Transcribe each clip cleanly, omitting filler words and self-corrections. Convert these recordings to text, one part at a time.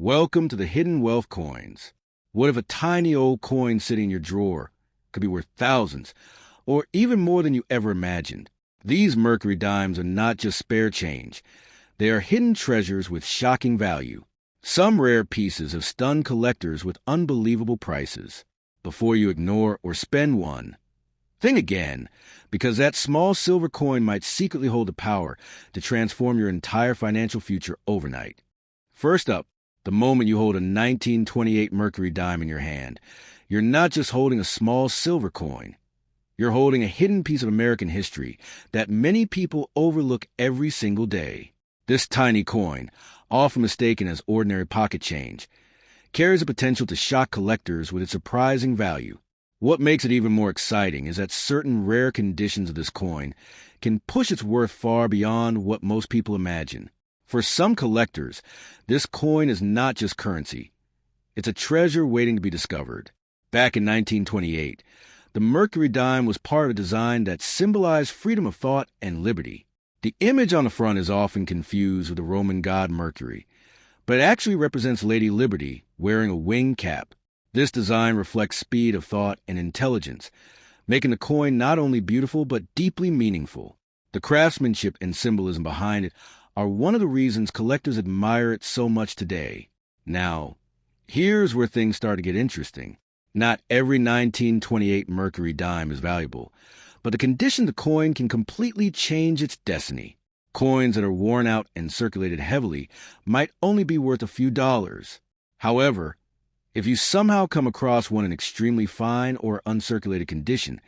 Welcome to the Hidden Wealth Coins. What if a tiny old coin sitting in your drawer could be worth thousands, or even more than you ever imagined? These Mercury dimes are not just spare change. They are hidden treasures with shocking value. Some rare pieces have stunned collectors with unbelievable prices. Before you ignore or spend one, think again, because that small silver coin might secretly hold the power to transform your entire financial future overnight. First up, the moment you hold a 1928 Mercury dime in your hand, you're not just holding a small silver coin. You're holding a hidden piece of American history that many people overlook every single day. This tiny coin, often mistaken as ordinary pocket change, carries the potential to shock collectors with its surprising value. What makes it even more exciting is that certain rare conditions of this coin can push its worth far beyond what most people imagine. For some collectors, this coin is not just currency. It's a treasure waiting to be discovered. Back in 1928, the Mercury dime was part of a design that symbolized freedom of thought and liberty. The image on the front is often confused with the Roman god Mercury, but it actually represents Lady Liberty wearing a winged cap. This design reflects speed of thought and intelligence, making the coin not only beautiful but deeply meaningful. The craftsmanship and symbolism behind it are one of the reasons collectors admire it so much today. Now, here's where things start to get interesting. Not every 1928 Mercury dime is valuable, but the condition of the coin can completely change its destiny. Coins that are worn out and circulated heavily might only be worth a few dollars. However, if you somehow come across one in extremely fine or uncirculated condition,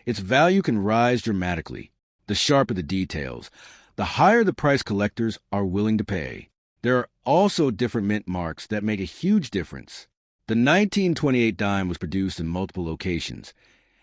its value can rise dramatically. The sharper the details, the higher the price collectors are willing to pay. There are also different mint marks that make a huge difference. The 1928 dime was produced in multiple locations,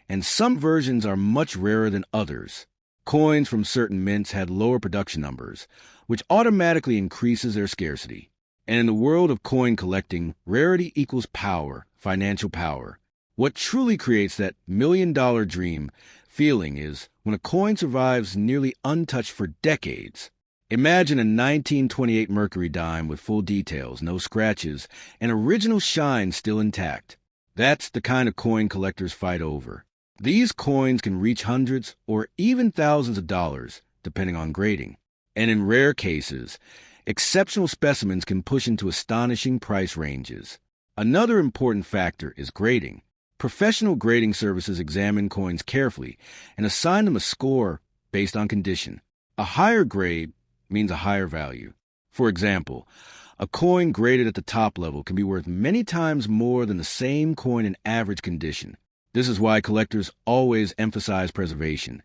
and some versions are much rarer than others. Coins from certain mints had lower production numbers, which automatically increases their scarcity. And in the world of coin collecting, rarity equals power, financial power. What truly creates that million-dollar dream feeling is when a coin survives nearly untouched for decades. Imagine a 1928 Mercury dime with full details, no scratches, and original shine still intact. That's the kind of coin collectors fight over. These coins can reach hundreds or even thousands of dollars, depending on grading. And in rare cases, exceptional specimens can push into astonishing price ranges. Another important factor is grading. Professional grading services examine coins carefully and assign them a score based on condition. A higher grade means a higher value. For example, a coin graded at the top level can be worth many times more than the same coin in average condition. This is why collectors always emphasize preservation,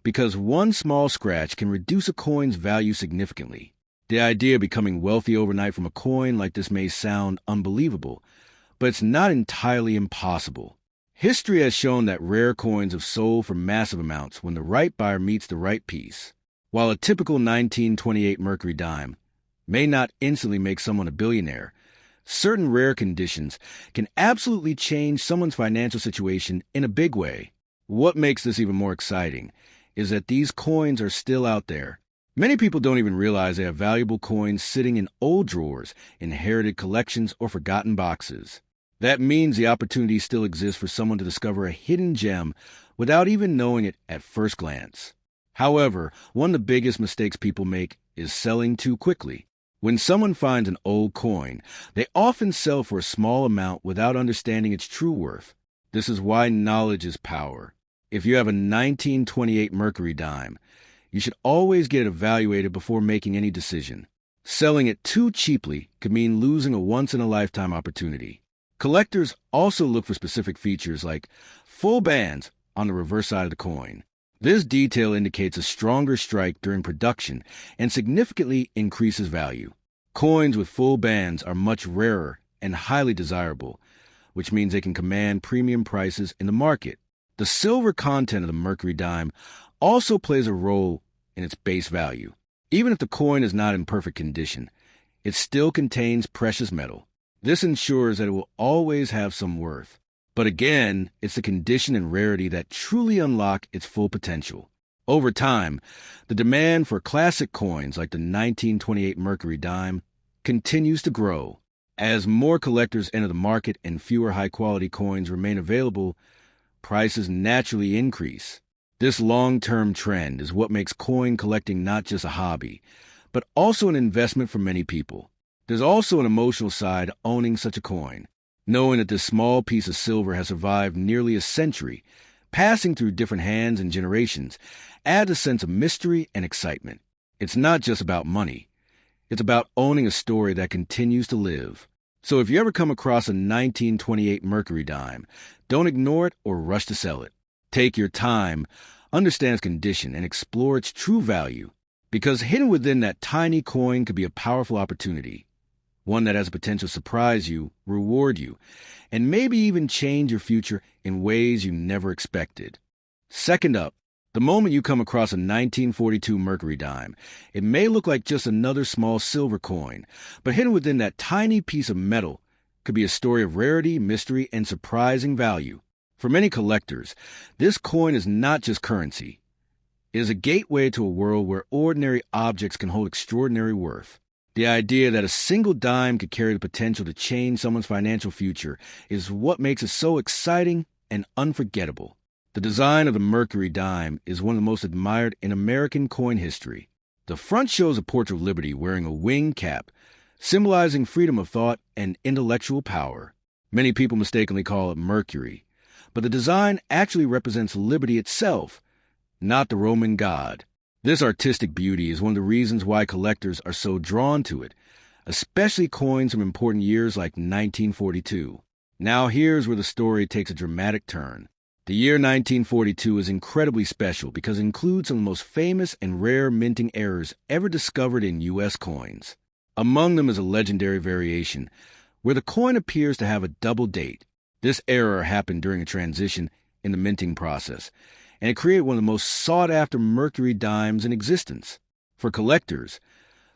because one small scratch can reduce a coin's value significantly. The idea of becoming wealthy overnight from a coin like this may sound unbelievable, but it's not entirely impossible. History has shown that rare coins have sold for massive amounts when the right buyer meets the right piece. While a typical 1928 Mercury dime may not instantly make someone a billionaire, certain rare conditions can absolutely change someone's financial situation in a big way. What makes this even more exciting is that these coins are still out there. Many people don't even realize they have valuable coins sitting in old drawers, inherited collections, or forgotten boxes. That means the opportunity still exists for someone to discover a hidden gem without even knowing it at first glance. However, one of the biggest mistakes people make is selling too quickly. When someone finds an old coin, they often sell for a small amount without understanding its true worth. This is why knowledge is power. If you have a 1928 Mercury dime, you should always get it evaluated before making any decision. Selling it too cheaply could mean losing a once-in-a-lifetime opportunity. Collectors also look for specific features like full bands on the reverse side of the coin. This detail indicates a stronger strike during production and significantly increases value. Coins with full bands are much rarer and highly desirable, which means they can command premium prices in the market. The silver content of the Mercury dime also plays a role in its base value. Even if the coin is not in perfect condition, it still contains precious metal. This ensures that it will always have some worth. But again, it's the condition and rarity that truly unlock its full potential. Over time, the demand for classic coins like the 1928 Mercury dime continues to grow. As more collectors enter the market and fewer high-quality coins remain available, prices naturally increase. This long-term trend is what makes coin collecting not just a hobby, but also an investment for many people. There's also an emotional side to owning such a coin. Knowing that this small piece of silver has survived nearly a century, passing through different hands and generations, adds a sense of mystery and excitement. It's not just about money. It's about owning a story that continues to live. So if you ever come across a 1928 Mercury dime, don't ignore it or rush to sell it. Take your time, understand its condition, and explore its true value. Because hidden within that tiny coin could be a powerful opportunity. One that has the potential to surprise you, reward you, and maybe even change your future in ways you never expected. Second up, the moment you come across a 1942 Mercury dime, it may look like just another small silver coin, but hidden within that tiny piece of metal could be a story of rarity, mystery, and surprising value. For many collectors, this coin is not just currency. It is a gateway to a world where ordinary objects can hold extraordinary worth. The idea that a single dime could carry the potential to change someone's financial future is what makes it so exciting and unforgettable. The design of the Mercury dime is one of the most admired in American coin history. The front shows a portrait of Liberty wearing a winged cap, symbolizing freedom of thought and intellectual power. Many people mistakenly call it Mercury, but the design actually represents Liberty itself, not the Roman god. This artistic beauty is one of the reasons why collectors are so drawn to it, especially coins from important years like 1942. Now here's where the story takes a dramatic turn. The year 1942 is incredibly special because it includes some of the most famous and rare minting errors ever discovered in U.S. coins. Among them is a legendary variation where the coin appears to have a double date. This error happened during a transition in the minting process, and it created one of the most sought-after Mercury dimes in existence. For collectors,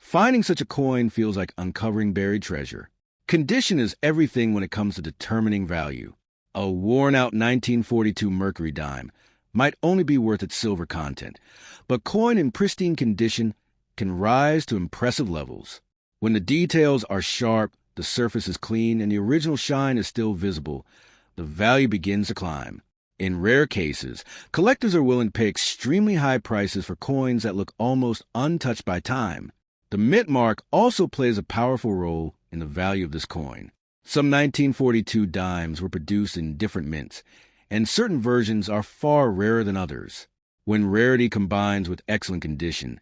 finding such a coin feels like uncovering buried treasure. Condition is everything when it comes to determining value. A worn-out 1942 Mercury dime might only be worth its silver content, but coin in pristine condition can rise to impressive levels. When the details are sharp, the surface is clean, and the original shine is still visible, the value begins to climb. In rare cases, collectors are willing to pay extremely high prices for coins that look almost untouched by time. The mint mark also plays a powerful role in the value of this coin. Some 1942 dimes were produced in different mints, and certain versions are far rarer than others. When rarity combines with excellent condition,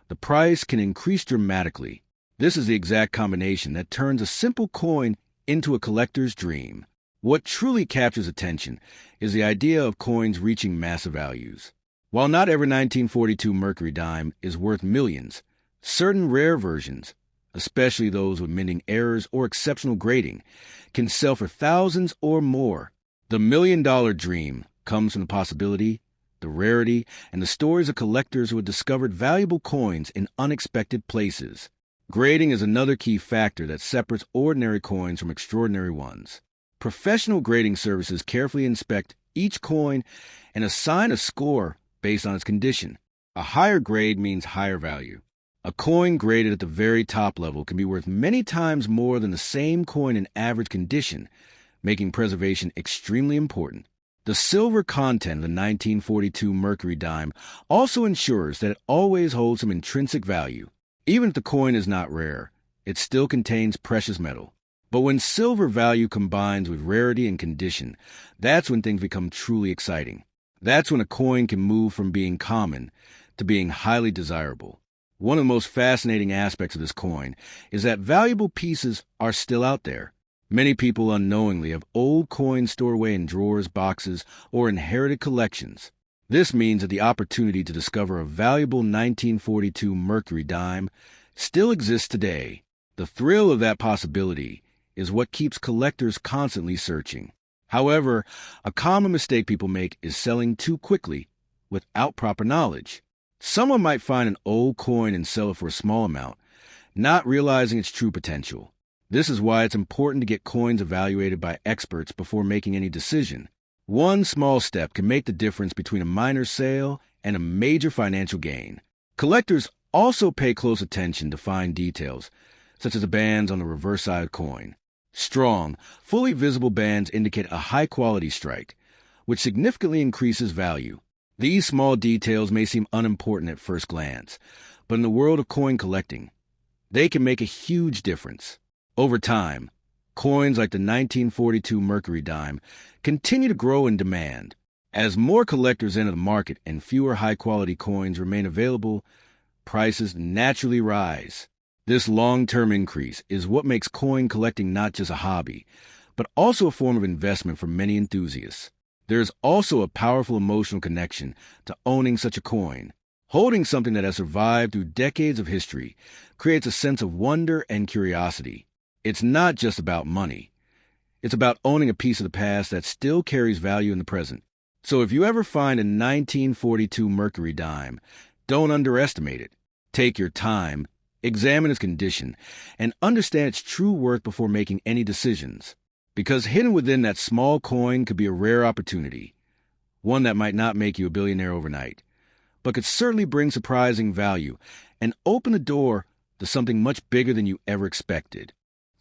the price can increase dramatically. This is the exact combination that turns a simple coin into a collector's dream. What truly captures attention is the idea of coins reaching massive values. While not every 1942 Mercury dime is worth millions, certain rare versions, especially those with minting errors or exceptional grading, can sell for thousands or more. The million-dollar dream comes from the possibility, the rarity, and the stories of collectors who have discovered valuable coins in unexpected places. Grading is another key factor that separates ordinary coins from extraordinary ones. Professional grading services carefully inspect each coin and assign a score based on its condition. A higher grade means higher value. A coin graded at the very top level can be worth many times more than the same coin in average condition, making preservation extremely important. The silver content of the 1942 Mercury dime also ensures that it always holds some intrinsic value. Even if the coin is not rare, it still contains precious metal. But when silver value combines with rarity and condition, that's when things become truly exciting. That's when a coin can move from being common to being highly desirable. One of the most fascinating aspects of this coin is that valuable pieces are still out there. Many people unknowingly have old coins stored away in drawers, boxes, or inherited collections. This means that the opportunity to discover a valuable 1942 Mercury dime still exists today. The thrill of that possibility is what keeps collectors constantly searching. However, a common mistake people make is selling too quickly without proper knowledge. Someone might find an old coin and sell it for a small amount, not realizing its true potential. This is why it's important to get coins evaluated by experts before making any decision. One small step can make the difference between a minor sale and a major financial gain. Collectors also pay close attention to fine details, such as the bands on the reverse side of the coin. Strong, fully visible bands indicate a high-quality strike, which significantly increases value. These small details may seem unimportant at first glance, but in the world of coin collecting, they can make a huge difference. Over time, coins like the 1942 Mercury dime continue to grow in demand. As more collectors enter the market and fewer high-quality coins remain available, prices naturally rise. This long-term increase is what makes coin collecting not just a hobby, but also a form of investment for many enthusiasts. There is also a powerful emotional connection to owning such a coin. Holding something that has survived through decades of history creates a sense of wonder and curiosity. It's not just about money. It's about owning a piece of the past that still carries value in the present. So if you ever find a 1942 Mercury dime, don't underestimate it. Take your time, examine its condition, and understand its true worth before making any decisions. Because hidden within that small coin could be a rare opportunity, one that might not make you a billionaire overnight, but could certainly bring surprising value and open the door to something much bigger than you ever expected.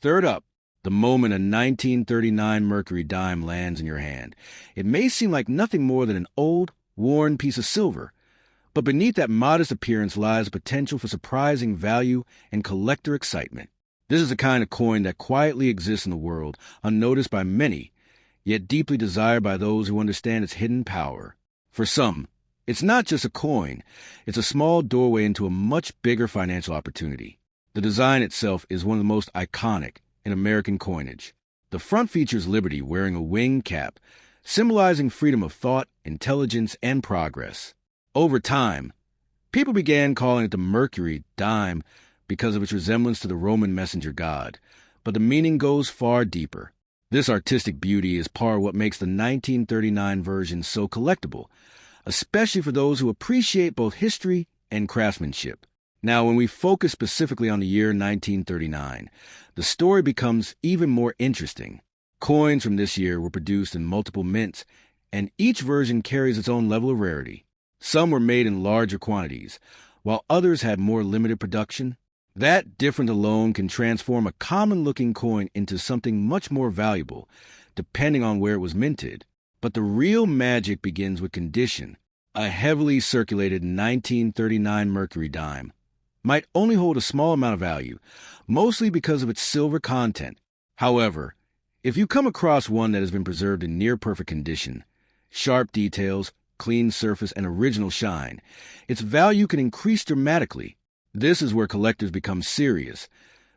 Third up, the moment a 1939 Mercury dime lands in your hand. It may seem like nothing more than an old, worn piece of silver, but beneath that modest appearance lies a potential for surprising value and collector excitement. This is the kind of coin that quietly exists in the world, unnoticed by many, yet deeply desired by those who understand its hidden power. For some, it's not just a coin, it's a small doorway into a much bigger financial opportunity. The design itself is one of the most iconic in American coinage. The front features Liberty wearing a winged cap, symbolizing freedom of thought, intelligence, and progress. Over time, people began calling it the Mercury dime because of its resemblance to the Roman messenger god, but the meaning goes far deeper. This artistic beauty is part of what makes the 1939 version so collectible, especially for those who appreciate both history and craftsmanship. Now, when we focus specifically on the year 1939, the story becomes even more interesting. Coins from this year were produced in multiple mints, and each version carries its own level of rarity. Some were made in larger quantities, while others had more limited production. That difference alone can transform a common-looking coin into something much more valuable, depending on where it was minted. But the real magic begins with condition. A heavily circulated 1939 Mercury dime might only hold a small amount of value, mostly because of its silver content. However, if you come across one that has been preserved in near-perfect condition, sharp details, clean surface, and original shine, its value can increase dramatically. This is where collectors become serious,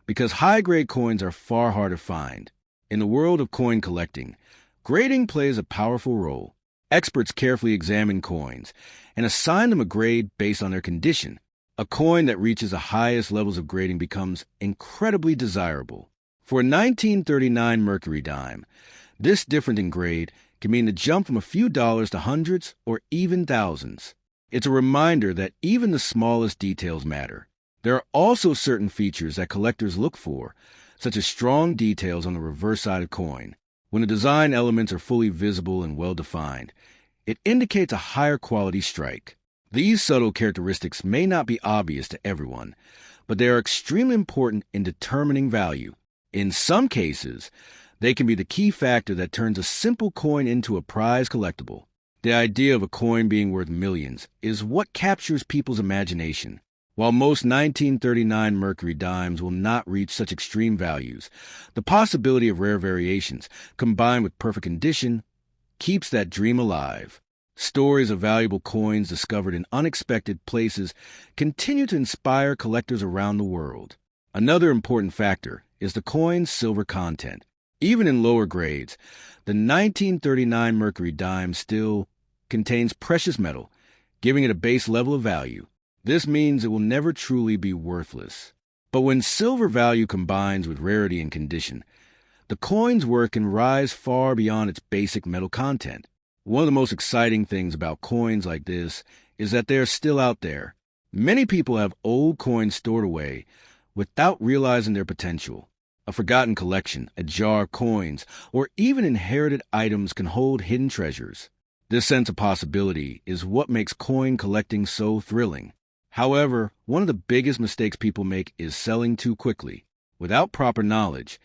because high-grade coins are far harder to find. In the world of coin collecting, grading plays a powerful role. Experts carefully examine coins and assign them a grade based on their condition. A coin that reaches the highest levels of grading becomes incredibly desirable. For a 1939 Mercury dime, this difference in grade can mean a jump from a few dollars to hundreds or even thousands. It's a reminder that even the smallest details matter. There are also certain features that collectors look for, such as strong details on the reverse side of coin. When the design elements are fully visible and well-defined, it indicates a higher quality strike. These subtle characteristics may not be obvious to everyone, but they are extremely important in determining value. In some cases, they can be the key factor that turns a simple coin into a prized collectible. The idea of a coin being worth millions is what captures people's imagination. While most 1939 Mercury dimes will not reach such extreme values, the possibility of rare variations, combined with perfect condition, keeps that dream alive. Stories of valuable coins discovered in unexpected places continue to inspire collectors around the world. Another important factor is the coin's silver content. Even in lower grades, the 1939 Mercury dime still contains precious metal, giving it a base level of value. This means it will never truly be worthless. But when silver value combines with rarity and condition, the coin's worth can rise far beyond its basic metal content. One of the most exciting things about coins like this is that they are still out there. Many people have old coins stored away without realizing their potential. A forgotten collection, a jar of coins, or even inherited items can hold hidden treasures. This sense of possibility is what makes coin collecting so thrilling. However, one of the biggest mistakes people make is selling too quickly. Without proper knowledge,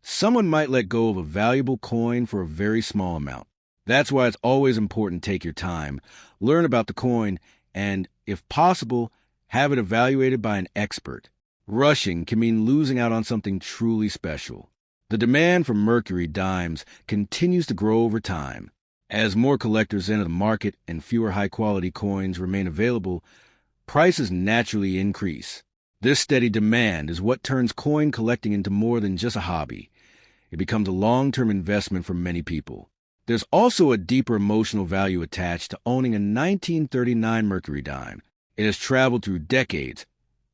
Someone might let go of a valuable coin for a very small amount. That's why it's always important to take your time, learn about the coin, and, if possible, have it evaluated by an expert. Rushing can mean losing out on something truly special. The demand for Mercury dimes continues to grow over time. As more collectors enter the market and fewer high-quality coins remain available, prices naturally increase. This steady demand is what turns coin collecting into more than just a hobby. It becomes a long-term investment for many people. There's also a deeper emotional value attached to owning a 1939 Mercury dime. It has traveled through decades,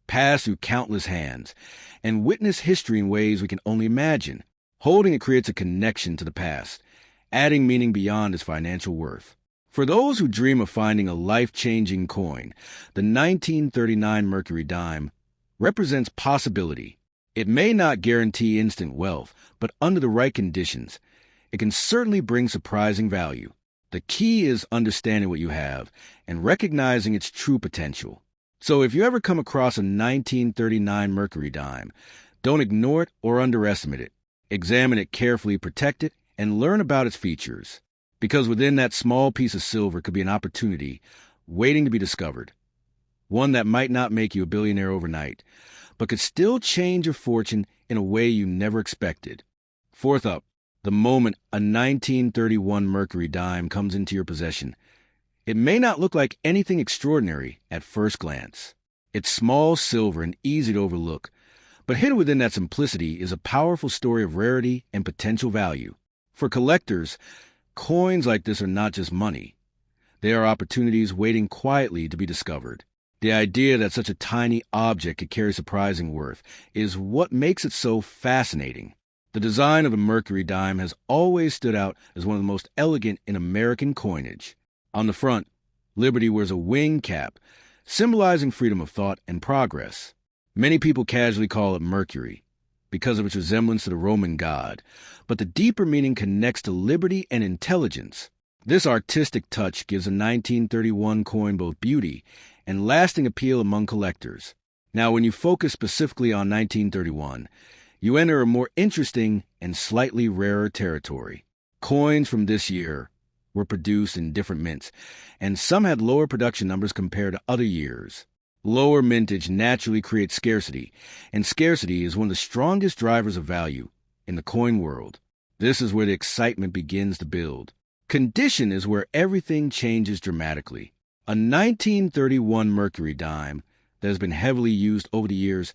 passed through countless hands, and witnessed history in ways we can only imagine. Holding it creates a connection to the past, adding meaning beyond its financial worth. For those who dream of finding a life-changing coin, the 1939 Mercury dime represents possibility. It may not guarantee instant wealth, but under the right conditions, it can certainly bring surprising value. The key is understanding what you have and recognizing its true potential. So if you ever come across a 1939 Mercury dime, don't ignore it or underestimate it. Examine it carefully, protect it, and learn about its features. Because within that small piece of silver could be an opportunity waiting to be discovered. One that might not make you a billionaire overnight, but could still change your fortune in a way you never expected. Fourth up, the moment a 1931 Mercury dime comes into your possession. It may not look like anything extraordinary at first glance. It's small silver and easy to overlook, but hidden within that simplicity is a powerful story of rarity and potential value. For collectors, coins like this are not just money. They are opportunities waiting quietly to be discovered. The idea that such a tiny object could carry surprising worth is what makes it so fascinating. The design of the Mercury dime has always stood out as one of the most elegant in American coinage. On the front, Liberty wears a wing cap, symbolizing freedom of thought and progress. Many people casually call it Mercury because of its resemblance to the Roman god, but the deeper meaning connects to liberty and intelligence. This artistic touch gives a 1931 coin both beauty and lasting appeal among collectors. Now, when you focus specifically on 1931, you enter a more interesting and slightly rarer territory. Coins from this year were produced in different mints, and some had lower production numbers compared to other years. Lower mintage naturally creates scarcity, and scarcity is one of the strongest drivers of value in the coin world. This is where the excitement begins to build. Condition is where everything changes dramatically. A 1931 Mercury dime that has been heavily used over the years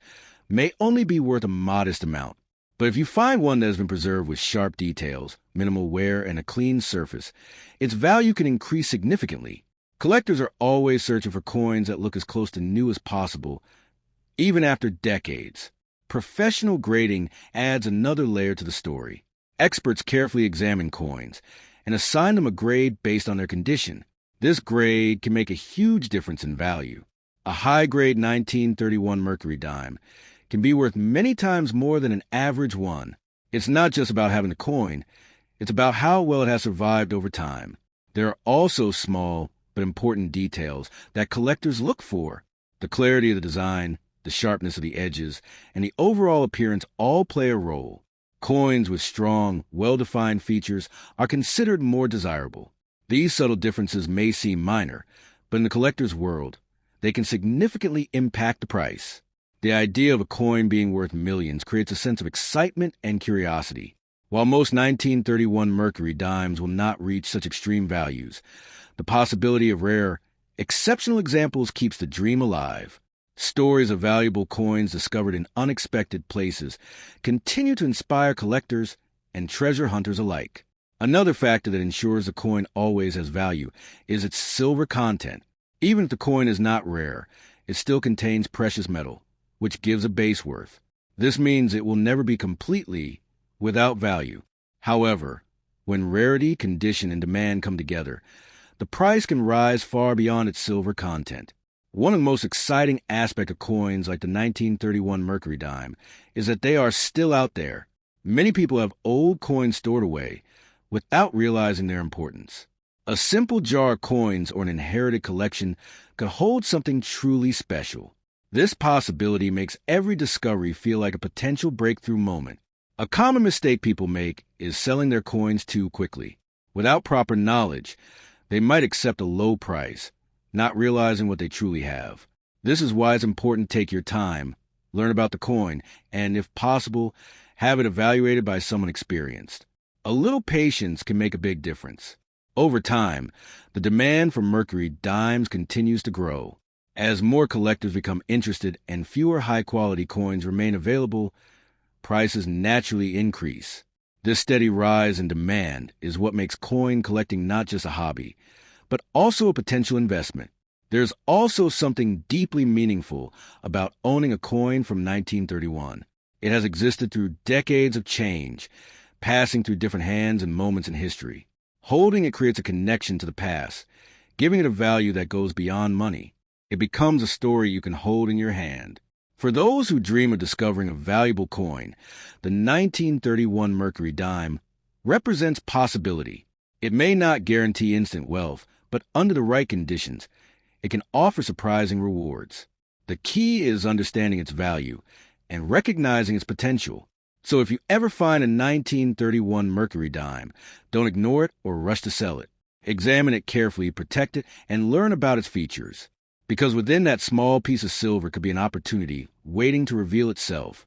may only be worth a modest amount. But if you find one that has been preserved with sharp details, minimal wear, and a clean surface, its value can increase significantly. Collectors are always searching for coins that look as close to new as possible, even after decades. Professional grading adds another layer to the story. Experts carefully examine coins and assign them a grade based on their condition. This grade can make a huge difference in value. A high-grade 1931 Mercury dime can be worth many times more than an average one. It's not just about having the coin, it's about how well it has survived over time. There are also small but important details that collectors look for. The clarity of the design, the sharpness of the edges, and the overall appearance all play a role. Coins with strong, well-defined features are considered more desirable. These subtle differences may seem minor, but in the collector's world, they can significantly impact the price. The idea of a coin being worth millions creates a sense of excitement and curiosity. While most 1931 Mercury dimes will not reach such extreme values, the possibility of rare, exceptional examples keeps the dream alive. Stories of valuable coins discovered in unexpected places continue to inspire collectors and treasure hunters alike. Another factor that ensures a coin always has value is its silver content. Even if the coin is not rare, it still contains precious metal, which gives a base worth. This means it will never be completely without value. However, when rarity, condition, and demand come together, the price can rise far beyond its silver content. One of the most exciting aspects of coins like the 1931 Mercury dime is that they are still out there. Many people have old coins stored away without realizing their importance. A simple jar of coins or an inherited collection could hold something truly special. This possibility makes every discovery feel like a potential breakthrough moment. A common mistake people make is selling their coins too quickly. Without proper knowledge, they might accept a low price, not realizing what they truly have. This is why it's important to take your time, learn about the coin, and, if possible, have it evaluated by someone experienced. A little patience can make a big difference. Over time, the demand for Mercury dimes continues to grow. As more collectors become interested and fewer high-quality coins remain available, prices naturally increase. This steady rise in demand is what makes coin collecting not just a hobby, but also a potential investment. There's also something deeply meaningful about owning a coin from 1931. It has existed through decades of change, passing through different hands and moments in history. Holding it creates a connection to the past, giving it a value that goes beyond money. It becomes a story you can hold in your hand. For those who dream of discovering a valuable coin, the 1931 Mercury dime represents possibility. It may not guarantee instant wealth, but under the right conditions, it can offer surprising rewards. The key is understanding its value and recognizing its potential. So if you ever find a 1931 Mercury dime, don't ignore it or rush to sell it. Examine it carefully, protect it, and learn about its features. Because within that small piece of silver could be an opportunity waiting to reveal itself.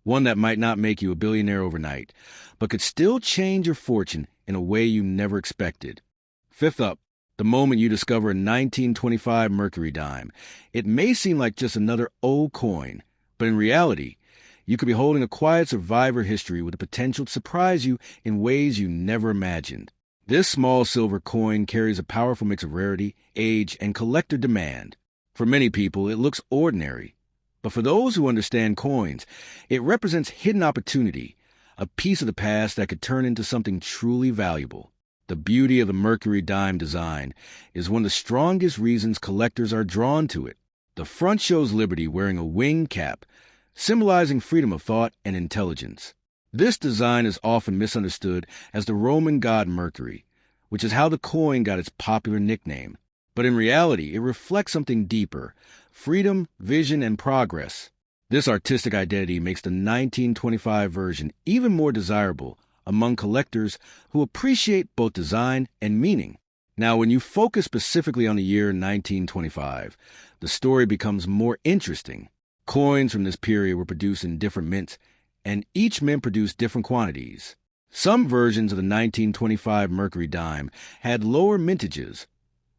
One that might not make you a billionaire overnight, but could still change your fortune in a way you never expected. Fifth up, the moment you discover a 1925 Mercury dime. It may seem like just another old coin, but in reality, you could be holding a quiet survivor history with the potential to surprise you in ways you never imagined. This small silver coin carries a powerful mix of rarity, age, and collector demand. For many people, it looks ordinary. But for those who understand coins, it represents hidden opportunity, a piece of the past that could turn into something truly valuable. The beauty of the Mercury dime design is one of the strongest reasons collectors are drawn to it. The front shows Liberty wearing a winged cap, symbolizing freedom of thought and intelligence. This design is often misunderstood as the Roman god Mercury, which is how the coin got its popular nickname. But in reality, it reflects something deeper: freedom, vision, and progress. This artistic identity makes the 1925 version even more desirable among collectors who appreciate both design and meaning. Now, when you focus specifically on the year 1925, the story becomes more interesting. Coins from this period were produced in different mints, and each mint produced different quantities. Some versions of the 1925 Mercury dime had lower mintages,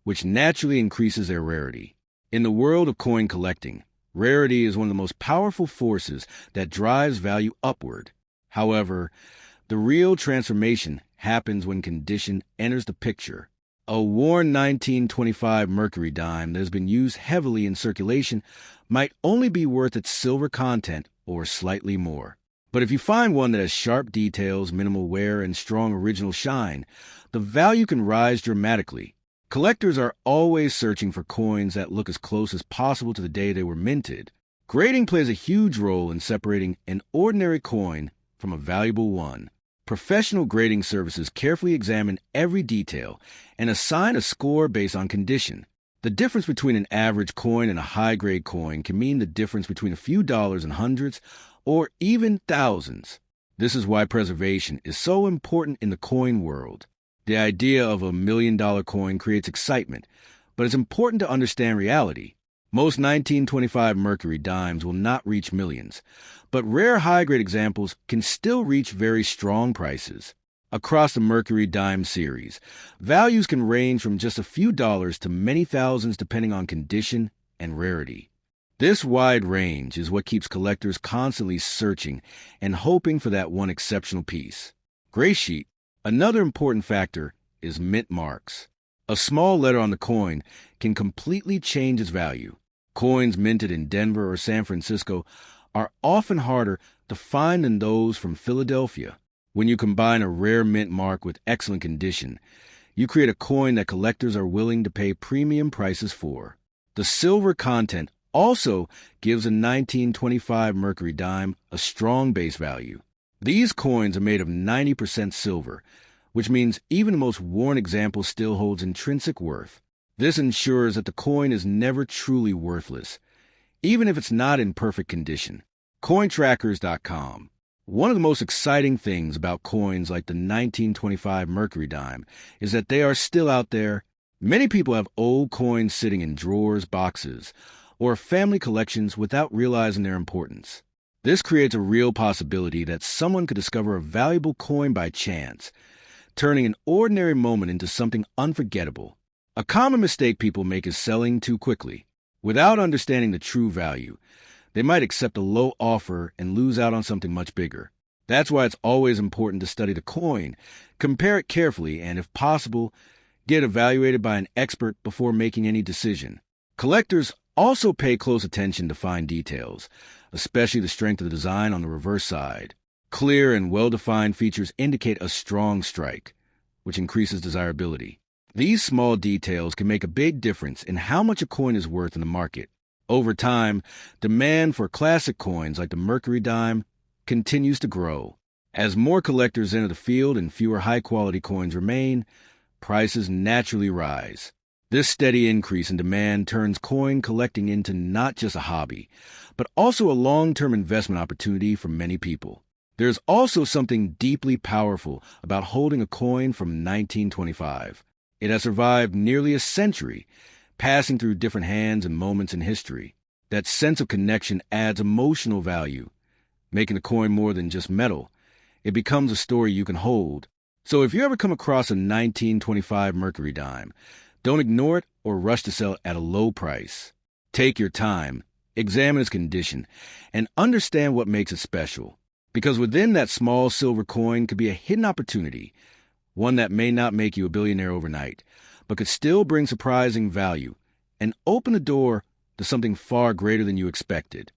which naturally increases their rarity. In the world of coin collecting, rarity is one of the most powerful forces that drives value upward. However, the real transformation happens when condition enters the picture. A worn 1925 Mercury dime that has been used heavily in circulation might only be worth its silver content or slightly more. But if you find one that has sharp details, minimal wear, and strong original shine, the value can rise dramatically. Collectors are always searching for coins that look as close as possible to the day they were minted. Grading plays a huge role in separating an ordinary coin from a valuable one. Professional grading services carefully examine every detail and assign a score based on condition. The difference between an average coin and a high-grade coin can mean the difference between a few dollars and hundreds, or even thousands. This is why preservation is so important in the coin world. The idea of $1 million coin creates excitement, but it's important to understand reality. Most 1925 Mercury dimes will not reach millions, but rare high-grade examples can still reach very strong prices. Across the Mercury dime series, values can range from just a few dollars to many thousands depending on condition and rarity. This wide range is what keeps collectors constantly searching and hoping for that one exceptional piece. Gray sheet. Another important factor is mint marks. A small letter on the coin can completely change its value. Coins minted in Denver or San Francisco are often harder to find than those from Philadelphia. When you combine a rare mint mark with excellent condition, you create a coin that collectors are willing to pay premium prices for. The silver content also gives a 1925 Mercury dime a strong base value. These coins are made of 90% silver, which means even the most worn example still holds intrinsic worth. This ensures that the coin is never truly worthless, even if it's not in perfect condition. Cointrackers.com. One of the most exciting things about coins like the 1925 Mercury dime is that they are still out there. Many people have old coins sitting in drawers, boxes, or family collections without realizing their importance. This creates a real possibility that someone could discover a valuable coin by chance, turning an ordinary moment into something unforgettable. A common mistake people make is selling too quickly. Without understanding the true value, they might accept a low offer and lose out on something much bigger. That's why it's always important to study the coin, compare it carefully, and if possible, get evaluated by an expert before making any decision. Collectors also pay close attention to fine details, especially the strength of the design on the reverse side. Clear and well-defined features indicate a strong strike, which increases desirability. These small details can make a big difference in how much a coin is worth in the market. Over time, demand for classic coins like the Mercury dime continues to grow. As more collectors enter the field and fewer high-quality coins remain, prices naturally rise. This steady increase in demand turns coin collecting into not just a hobby, but also a long-term investment opportunity for many people. There's also something deeply powerful about holding a coin from 1925. It has survived nearly a century, passing through different hands and moments in history. That sense of connection adds emotional value, making the coin more than just metal. It becomes a story you can hold. So if you ever come across a 1925 Mercury dime, don't ignore it or rush to sell it at a low price. Take your time, examine its condition, and understand what makes it special. Because within that small silver coin could be a hidden opportunity, one that may not make you a billionaire overnight, but could still bring surprising value and open the door to something far greater than you expected.